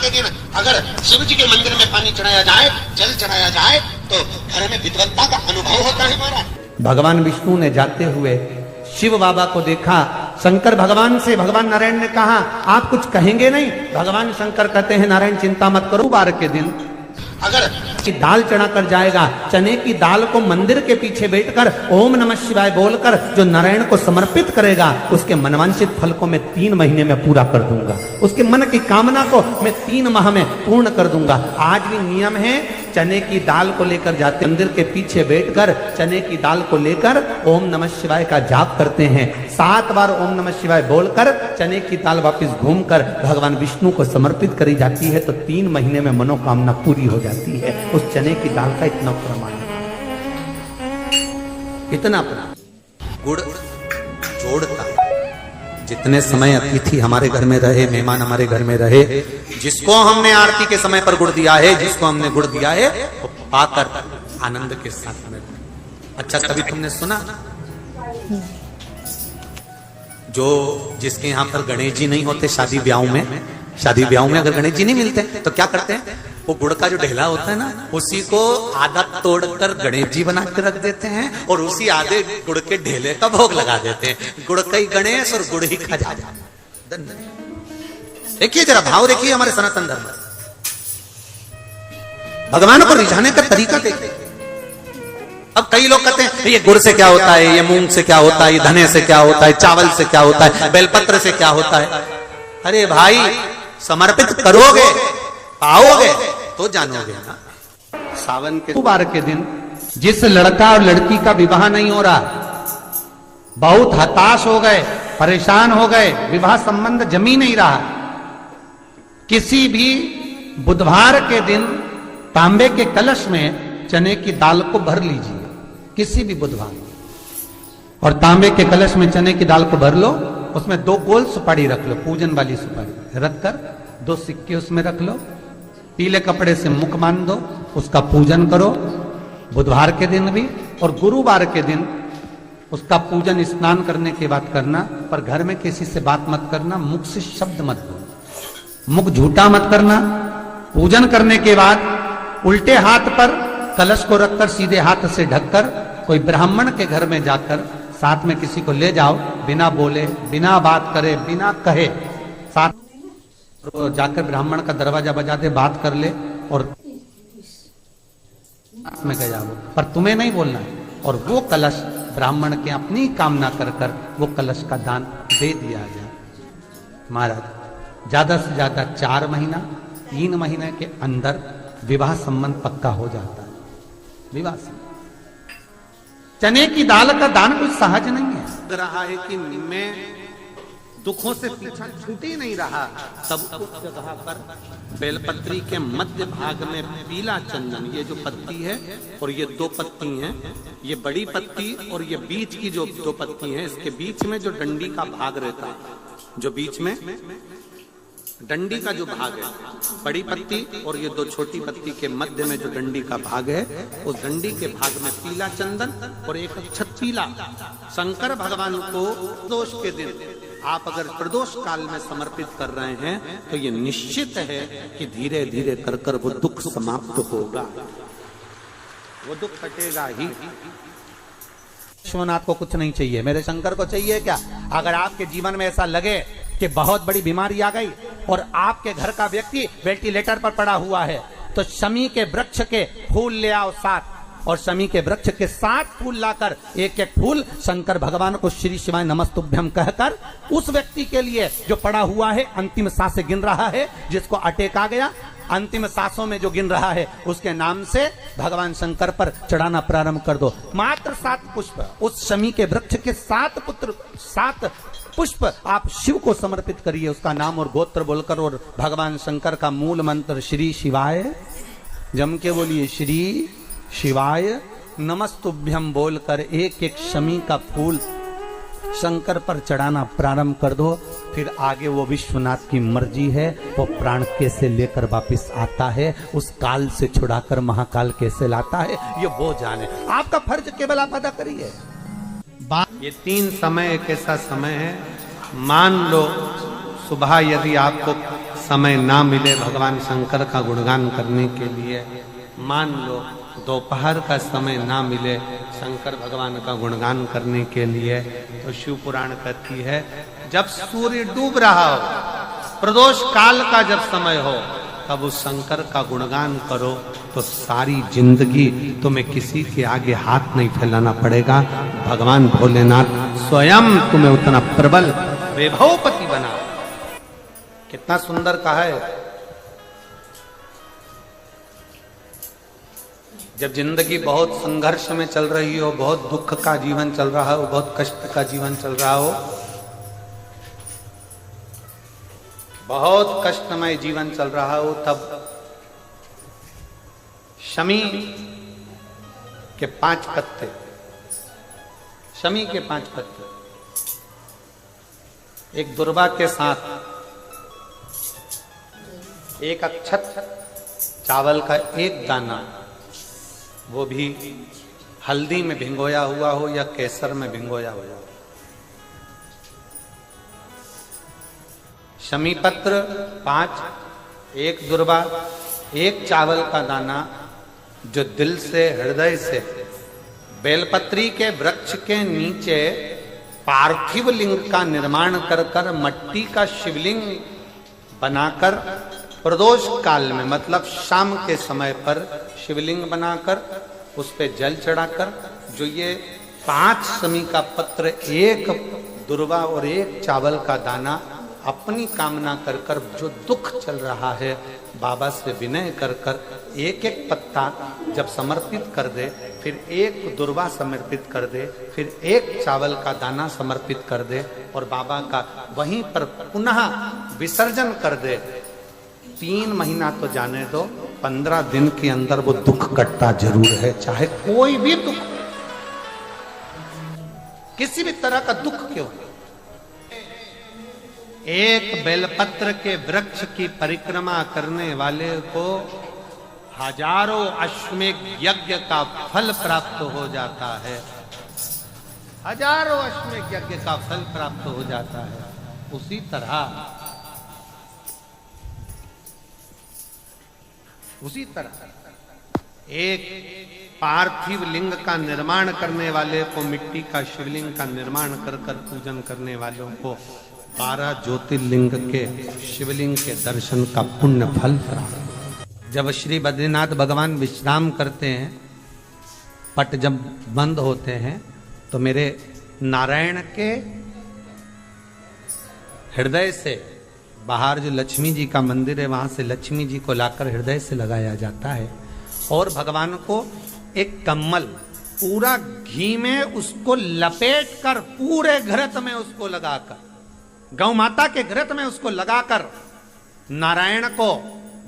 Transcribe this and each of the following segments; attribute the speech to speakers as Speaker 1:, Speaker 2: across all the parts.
Speaker 1: के दिन अगर शिव जी के मंदिर में पानी चढ़ाया जाए, जल चढ़ाया जाए, तो घर में विद्वत्ता का अनुभव होता है महाराज।
Speaker 2: भगवान विष्णु ने जाते हुए शिव बाबा को देखा। शंकर भगवान से, भगवान नारायण ने कहा आप कुछ कहेंगे नहीं? भगवान शंकर कहते हैं नारायण चिंता मत करो, बार के दिन
Speaker 1: अगर
Speaker 2: दाल चढ़ा कर जाएगा, चने की दाल को मंदिर के पीछे बैठकर ओम नमः शिवाय बोलकर जो नारायण को समर्पित करेगा, उसके मनवांछित फल को मैं 3 महीने में पूरा कर दूंगा, उसके मन की कामना को मैं 3 माह में पूर्ण कर दूंगा। आज भी नियम है, चने की दाल को लेकर जाते मंदिर के पीछे बैठकर चने की दाल को लेकर ओम नमः शिवाय का जाप करते हैं। 7 बार ओम नमः शिवाय बोलकर चने की दाल वापस घूमकर भगवान विष्णु को समर्पित करी जाती है, तो 3 महीने में मनोकामना पूरी हो जाती है। उस चने की दाल का इतना प्रमाण है, इतना प्रमाण। गुड़ जोड़ता है। जितने समय अतिथि हमारे घर में रहे, मेहमान हमारे घर में रहे, जिसको हमने आरती के समय पर गुड़ दिया है, जिसको हमने गुड़ दिया है, वो पाकर आनंद के साथ में। अच्छा, कभी तुमने सुना जो जिसके यहाँ पर गणेश जी नहीं होते, शादी ब्याह में अगर गणेश जी नहीं मिलते तो क्या करते हैं, वो गुड़ का जो ढेला होता है ना, उसी को आधा तोड़कर गणेश जी बना के रख देते हैं और उसी आधे गुड़ के ढेले का भोग लगा देते हैं। गुड़ का ही गणेश और गुड़ ही खजा। देखिए जरा भाव देखिए हमारे सनातन धर्म, भगवान को रिझाने का तरीका देखिए। अब कई लोग कहते हैं ये गुड़ से क्या होता है, ये मूंग से क्या होता है, ये धने से क्या होता है, चावल से क्या होता है, बेलपत्र से क्या होता है। अरे भाई, समर्पित करोगे, आओगे तो जानोगे ना। सावन के बार के दिन जिस लड़का और लड़की का विवाह नहीं हो रहा, बहुत हताश हो गए, परेशान हो गए, विवाह संबंध जमी नहीं रहा, किसी भी बुधवार के दिन तांबे के कलश में चने की दाल को भर लीजिए, किसी भी बुधवार, और तांबे के कलश में चने की दाल को भर लो, उसमें 2 गोल सुपारी रख लो, पूजन वाली सुपारी रखकर 2 सिक्के उसमें रख लो, पीले कपड़े से मुख बांध दो, उसका पूजन करो बुधवार के दिन भी, और गुरुवार के दिन उसका पूजन स्नान करने के बाद करना। पर घर में किसी से बात मत करना, मुख से शब्द मत बोलो, मुख झूठा मत करना। पूजन करने के बाद उल्टे हाथ पर कलश को रखकर सीधे हाथ से ढककर कोई ब्राह्मण के घर में जाकर साथ में किसी को ले जाओ, बिना बोले, बिना बात करे, बिना कहे, साथ जाकर ब्राह्मण का दरवाजा बजा दे, बात कर ले और में गया वो, पर तुम्हें नहीं बोलना है। और वो कलश ब्राह्मण के अपनी कामना कर कर वो कलश का दान दे दिया जाए। महाराज, ज्यादा से ज्यादा 4 महीना 3 महीने के अंदर विवाह संबंध पक्का हो जाता है। विवाह संबंध, चने की दाल का दान कुछ सहज नहीं है। लग रहा है कि मैं दुखों से पीछा छूट ही नहीं रहा, तब उस जगह पर बेलपत्री के मध्य भाग में पीला चंदन, ये जो पत्ती है और ये 2 पत्ती हैं, ये बड़ी पत्ती और ये बीच की जो 2 पत्ती हैं, इसके बीच में जो डंडी का भाग रहता है, जो बीच में डंडी का जो भाग है, बड़ी पत्ती और ये 2 छोटी पत्ती के मध्य में जो डंडी का भाग है, उस डंडी के भाग में पीला चंदन और एक अक्षत पीला। शंकर भगवान को प्रदोष के दिन आप अगर प्रदोष काल में समर्पित कर रहे हैं तो ये निश्चित है कि धीरे धीरे कर कर वो दुख समाप्त होगा, वो दुख हटेगा ही। विश्वनाथ को कुछ नहीं चाहिए, मेरे शंकर को चाहिए क्या? अगर आपके जीवन में ऐसा लगे कि बहुत बड़ी बीमारी आ गई और आपके घर का व्यक्ति वेंटिलेटर पर पड़ा हुआ है, तो शमी के वृक्ष के फूल ले आओ 7, और शमी के वृक्ष के 7 फूल लाकर एक एक फूल शंकर भगवान को श्री शिवाय नमस्तुभ्यम कहकर उस व्यक्ति के लिए जो पड़ा हुआ है, अंतिम सांसें गिन रहा है, जिसको अटैक आ गया, अंतिम सांसों में जो गिन रहा है, उसके नाम से भगवान शंकर पर चढ़ाना प्रारंभ कर दो। मात्र 7 पुष्प, उस शमी के वृक्ष के 7 पुष्प आप शिव को समर्पित करिए, उसका नाम और गोत्र बोलकर, और भगवान शंकर का मूल मंत्र श्री शिवाय, जम के बोलिए श्री शिवाय नमस्तुभ्यम बोलकर एक एक शमी का फूल शंकर पर चढ़ाना प्रारंभ कर दो। फिर आगे वो विश्वनाथ की मर्जी है, वो प्राण कैसे लेकर वापस आता है, उस काल से छुड़ाकर महाकाल कैसे लाता है, ये वो जाने। आपका फर्ज केवल आप अदा करिए। ये 3 समय एक ऐसा समय है, मान लो सुबह यदि आपको समय ना मिले भगवान शंकर का गुणगान करने के लिए, मान लो दोपहर का समय ना मिले शंकर भगवान का गुणगान करने के लिए, तो शिव पुराण कहती है जब सूर्य डूब रहा हो, प्रदोष काल का जब समय हो, तब उस शंकर का गुणगान करो तो सारी जिंदगी तुम्हें किसी के आगे हाथ नहीं फैलाना पड़ेगा। भगवान भोलेनाथ स्वयं तुम्हें उतना प्रबल वैभवपति बना। कितना सुंदर कहा है। जब जिंदगी बहुत संघर्ष में चल रही हो, बहुत दुख का जीवन चल रहा हो, बहुत कष्ट का जीवन चल रहा हो, बहुत कष्टमय जीवन चल रहा हो, तब शमी के 5 पत्ते, शमी के 5 पत्ते, एक दुर्वा के साथ एक अक्षत चावल का एक दाना, वो भी हल्दी में भिंगोया हुआ हो या केसर में भिंगोया हुआ हो, शमी पत्र 5, एक दुर्वा, एक चावल का दाना, जो दिल से हृदय से बेलपत्री के वृक्ष के नीचे पार्थिव लिंग का निर्माण कर कर मट्टी का शिवलिंग बनाकर प्रदोष काल में, मतलब शाम के समय पर शिवलिंग बनाकर उस पे जल चढ़ाकर, जो ये 5 शमी का पत्र, एक दुर्वा और एक चावल का दाना, अपनी कामना कर कर जो दुख चल रहा है बाबा से विनय कर कर एक एक पत्ता जब समर्पित कर दे, फिर एक दुर्वा समर्पित कर दे, फिर एक चावल का दाना समर्पित कर दे और बाबा का वहीं पर पुनः विसर्जन कर दे, 3 महीना तो जाने दो, 15 दिन के अंदर वो दुख कटता जरूर है। चाहे कोई भी दुख, किसी भी तरह का दुख क्यों, एक बेलपत्र के वृक्ष की परिक्रमा करने वाले को हजारों अश्वमेध यज्ञ का फल प्राप्त हो जाता है, हजारों अश्वमेध यज्ञ का फल प्राप्त हो जाता है। उसी तरह एक पार्थिव लिंग का निर्माण करने वाले को, मिट्टी का शिवलिंग का निर्माण कर कर पूजन करने वालों को 12 ज्योतिर्लिंग के शिवलिंग के दर्शन का पुण्य फल प्राप्त। जब श्री बद्रीनाथ भगवान विश्राम करते हैं, पट जब बंद होते हैं, तो मेरे नारायण के हृदय से बाहर जो लक्ष्मी जी का मंदिर है, वहां से लक्ष्मी जी को लाकर हृदय से लगाया जाता है और भगवान को एक कम्मल पूरा घी में उसको लपेट कर, पूरे घृत में उसको लगाकर, गौ माता के घृत में उसको लगाकर नारायण को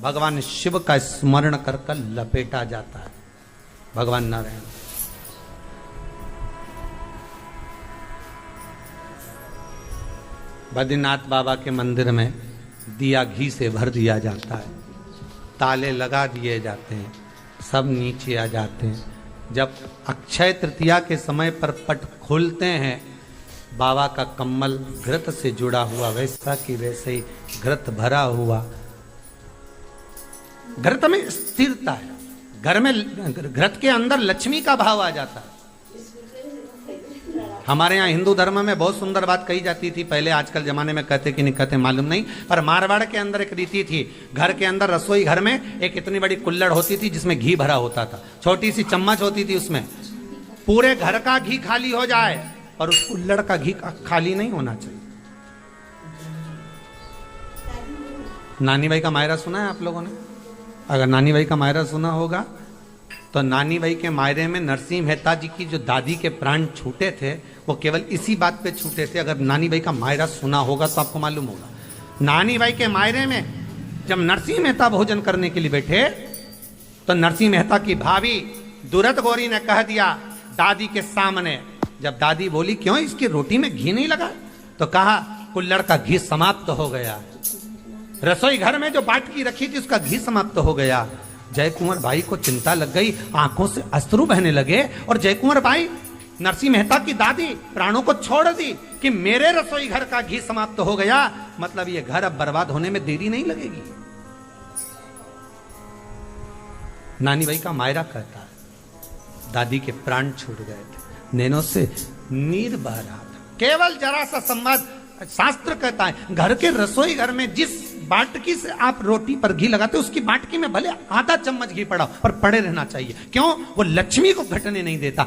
Speaker 2: भगवान शिव का स्मरण कर कर लपेटा जाता है। भगवान नारायण बद्रीनाथ बाबा के मंदिर में दिया घी से भर दिया जाता है, ताले लगा दिए जाते हैं, सब नीचे आ जाते हैं। जब अक्षय तृतीया के समय पर पट खोलते हैं, बाबा का कम्मल घृत से जुड़ा हुआ वैसा की वैसे ही घृत भरा हुआ, घृत में स्थिरता है, घर में घृत के अंदर लक्ष्मी का भाव आ जाता है। हमारे यहाँ हिंदू धर्म में बहुत सुंदर बात कही जाती थी पहले, आजकल जमाने में कहते कि नहीं कहते मालूम नहीं, पर मारवाड़ के अंदर एक रीति थी, घर के अंदर रसोई घर में एक इतनी बड़ी कुल्लड़ होती थी जिसमें घी भरा होता था, छोटी सी चम्मच होती थी, उसमें पूरे घर का घी खाली हो जाए और उस कुल्लड़ का घी खाली नहीं होना चाहिए। नानी भाई का मायरा सुना है आप लोगों ने? अगर नानी भाई का मायरा सुना होगा तो नानी भाई के मायरे में नरसिंह मेहता जी की जो दादी के प्राण छूटे थे, वो केवल इसी बात पे छूटे थे। अगर नानी भाई का मायरा सुना होगा तो आपको मालूम होगा, नानी भाई के मायरे में जब नरसिंह मेहता भोजन करने के लिए बैठे तो नरसिंह मेहता की भाभी दुरत गौरी ने कह दिया दादी के सामने, जब दादी बोली क्यों इसकी रोटी में घी नहीं लगा, तो कहा कुल्लड़ का घी समाप्त हो गया, रसोई घर में जो बाटकी रखी थी उसका घी समाप्त हो गया। जय कुंवर भाई को चिंता लग गई, आंखों से अश्रु बहने लगे और जय कुंवर भाई नरसिंह मेहता की दादी प्राणों को छोड़ दी कि मेरे रसोई घर का घी समाप्त हो गया, मतलब ये घर अब बर्बाद होने में देरी नहीं लगेगी। नानी भाई का मायरा कहता है, दादी के प्राण छूट गए थे, नैनों से नीर बह रहा था, केवल जरा सा संवाद। शास्त्र कहता है घर के रसोई घर में जिस बाटकी से आप रोटी पर घी लगाते उसकी बाटकी में भले आधा चम्मच घी पड़ा पर पड़े रहना चाहिए। क्यों? वो लक्ष्मी को घटने नहीं देता।